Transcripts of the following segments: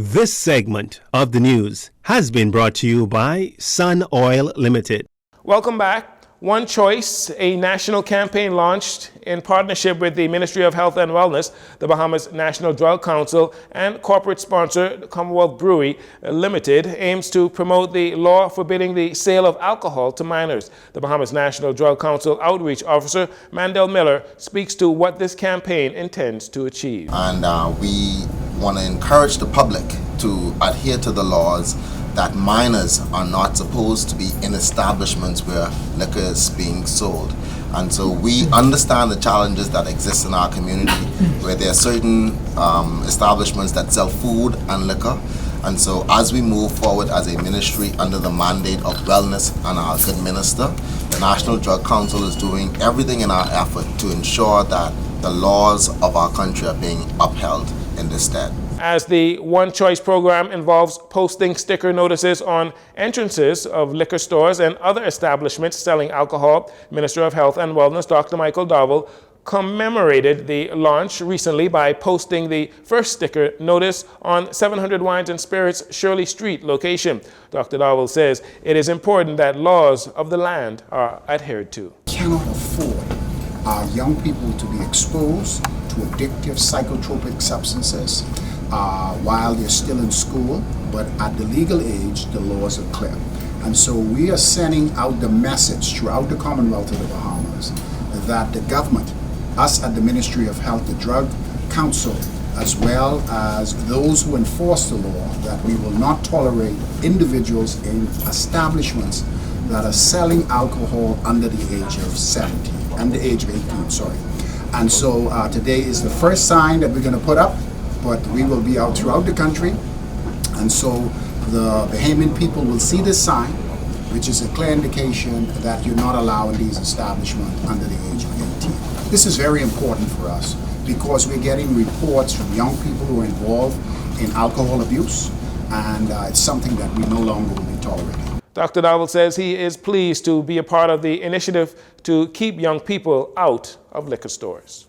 This segment of the news has been brought to you by Sun Oil Limited. Welcome back. One Choice, a national campaign launched in partnership with the Ministry of Health and Wellness, the Bahamas National Drug Council, and corporate sponsor Commonwealth Brewery Limited, aims to promote the law forbidding the sale of alcohol to minors. The Bahamas National Drug Council Outreach Officer Mandel Miller speaks to what this campaign intends to achieve. And we want to encourage the public to adhere to the laws that minors are not supposed to be in establishments where liquor is being sold. And so we understand the challenges that exist in our community where there are certain establishments that sell food and liquor. And so as we move forward as a ministry under the mandate of wellness and our good minister, the National Drug Council is doing everything in our effort to ensure that the laws of our country are being upheld in this state. As the One Choice program involves posting sticker notices on entrances of liquor stores and other establishments selling alcohol, Minister of Health and Wellness Dr. Michael Dowell commemorated the launch recently by posting the first sticker notice on 700 Wines and Spirits Shirley Street location. Dr. Dowell says it is important that laws of the land are adhered to. Cannot afford our young people to be exposed to addictive psychotropic substances while they're still in school, but at the legal age, the laws are clear. And so we are sending out the message throughout the Commonwealth of the Bahamas that the government, us at the Ministry of Health, the Drug Council, as well as those who enforce the law, that we will not tolerate individuals in establishments that are selling alcohol under the age of 18, sorry. And so today is the first sign that we're going to put up, but we will be out throughout the country. And so the Bahamian people will see this sign, which is a clear indication that you're not allowing these establishments under the age of 18. This is very important for us because we're getting reports from young people who are involved in alcohol abuse, and it's something that we no longer will be tolerating. Dr. Dowell says he is pleased to be a part of the initiative to keep young people out of liquor stores.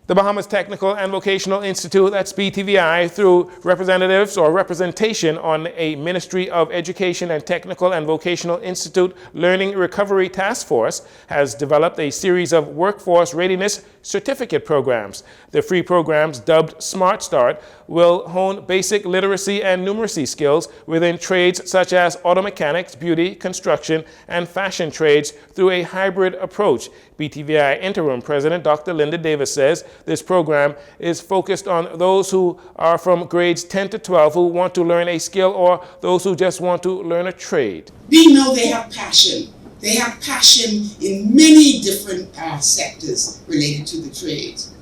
The Bahamas Technical and Vocational Institute, that's BTVI, through representatives or representation on a Ministry of Education and Technical and Vocational Institute Learning Recovery Task Force, has developed a series of workforce readiness certificate programs. The free programs, dubbed Smart Start, will hone basic literacy and numeracy skills within trades such as auto mechanics, beauty, construction, and fashion trades through a hybrid approach. BTVI Interim President Dr. Linda Davis says this program is focused on those who are from grades 10 to 12 who want to learn a skill or those who just want to learn a trade. We know they have passion. They have passion in many different sectors related to the trades.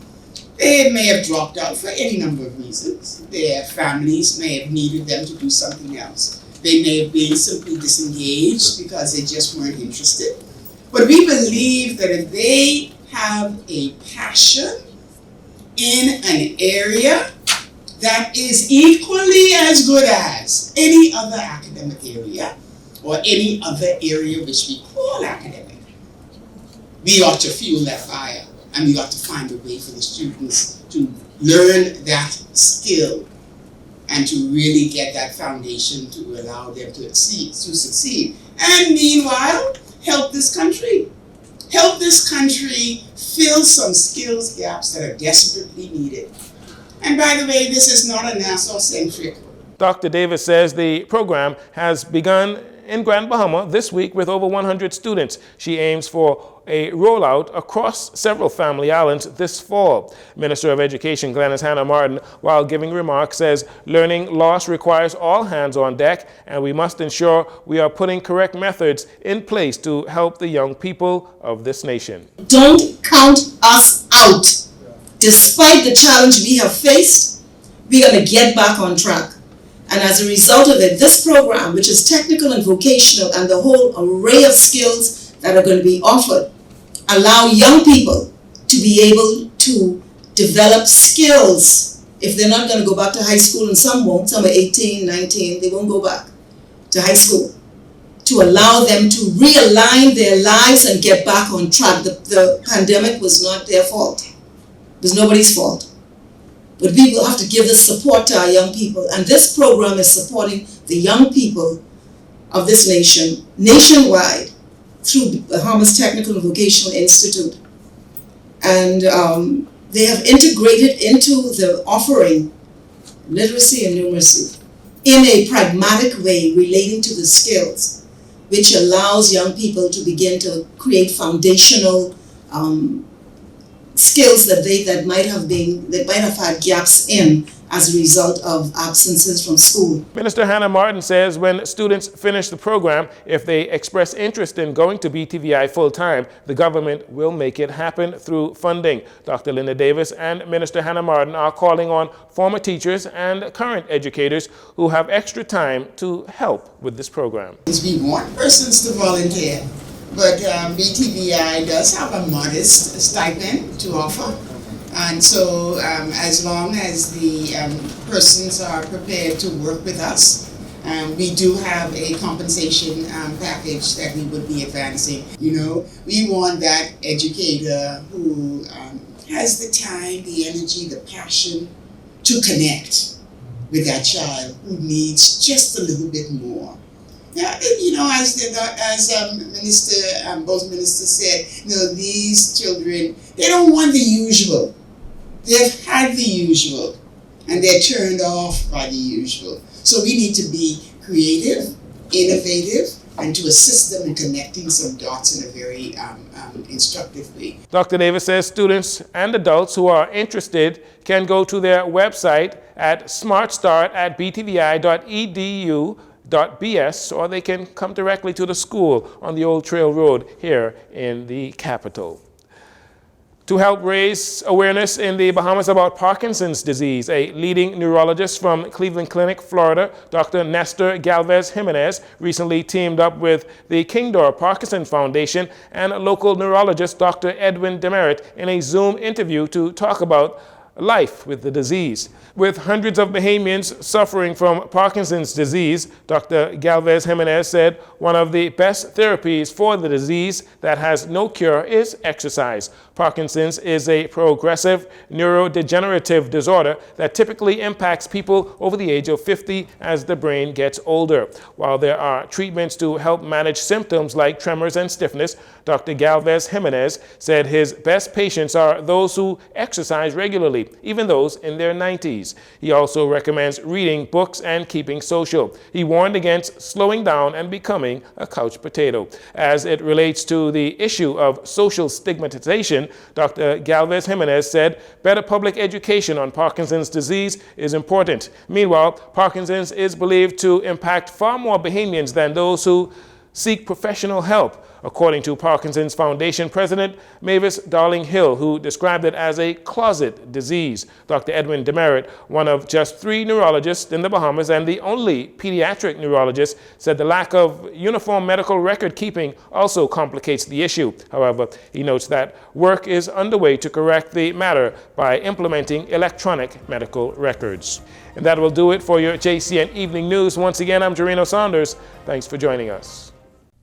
They may have dropped out for any number of reasons. Their families may have needed them to do something else. They may have been simply disengaged because they just weren't interested. But we believe that if they have a passion in an area that is equally as good as any other academic area or any other area which we call academic, we ought to fuel that fire, and we ought to find a way for the students to learn that skill and to really get that foundation to allow them to succeed. And meanwhile, help this country fill some skills gaps that are desperately needed. And by the way, this is not a Nassau-centric. Dr. Davis says the program has begun in Grand Bahama this week with over 100 students. She aims for a rollout across several family islands this fall. Minister of Education Glenys Hannah Martin, while giving remarks, says learning loss requires all hands on deck, and we must ensure we are putting correct methods in place to help the young people of this nation. Don't count us out. Despite the challenge we have faced, we're going to get back on track. And as a result of it, this program, which is technical and vocational, and the whole array of skills that are going to be offered, allow young people to be able to develop skills. If they're not going to go back to high school, and some won't, some are 18, 19, they won't go back to high school, to allow them to realign their lives and get back on track. The pandemic was not their fault. It was nobody's fault. but we will have to give the support to our young people. And this program is supporting the young people of this nation, nationwide, through the Bahamas Technical and Vocational Institute. And they have integrated into the offering literacy and numeracy in a pragmatic way relating to the skills, which allows young people to begin to create foundational skills that might have had gaps in as a result of absences from school. Minister Hannah Martin says when students finish the program, if they express interest in going to BTVI full-time, the government will make it happen through funding. Dr. Linda Davis and Minister Hannah Martin are calling on former teachers and current educators who have extra time to help with this program. We want persons to volunteer, but BTVI does have a modest stipend to offer. And so as long as the persons are prepared to work with us, we do have a compensation package that we would be advancing. You know, we want that educator who has the time, the energy, the passion to connect with that child who needs just a little bit more. Yeah, you know, as both ministers said, you know, these children, they don't want the usual. They've had the usual, and they're turned off by the usual. So we need to be creative, innovative, and to assist them in connecting some dots in a very instructive way. Dr. Davis says students and adults who are interested can go to their website at smartstart@btvi.edu.bs, or they can come directly to the school on the Old Trail Road here in the capital. To help raise awareness in the Bahamas about Parkinson's disease, a leading neurologist from Cleveland Clinic, Florida, Dr. Nestor Galvez Jimenez, recently teamed up with the Kingdor Parkinson Foundation and local neurologist Dr. Edwin Demerit in a Zoom interview to talk about life with the disease. With hundreds of Bahamians suffering from Parkinson's disease, Dr. Galvez Jimenez said one of the best therapies for the disease that has no cure is exercise. Parkinson's is a progressive neurodegenerative disorder that typically impacts people over the age of 50 as the brain gets older. While there are treatments to help manage symptoms like tremors and stiffness, Dr. Galvez Jimenez said his best patients are those who exercise regularly, even those in their 90s. He also recommends reading books and keeping social. He warned against slowing down and becoming a couch potato. As it relates to the issue of social stigmatization, Dr. Galvez Jimenez said better public education on Parkinson's disease is important. Meanwhile, Parkinson's is believed to impact far more Bahamians than those who seek professional help, according to Parkinson's Foundation President Mavis Darling-Hill, who described it as a closet disease. Dr. Edwin Demerit, one of just 3 neurologists in the Bahamas and the only pediatric neurologist, said the lack of uniform medical record keeping also complicates the issue. However, he notes that work is underway to correct the matter by implementing electronic medical records. And that will do it for your JCN Evening News. Once again, I'm Jareno Saunders. Thanks for joining us.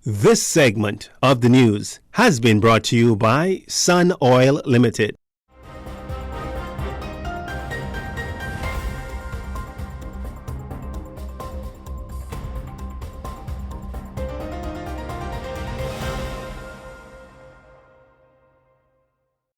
This segment of the news has been brought to you by Sun Oil Limited.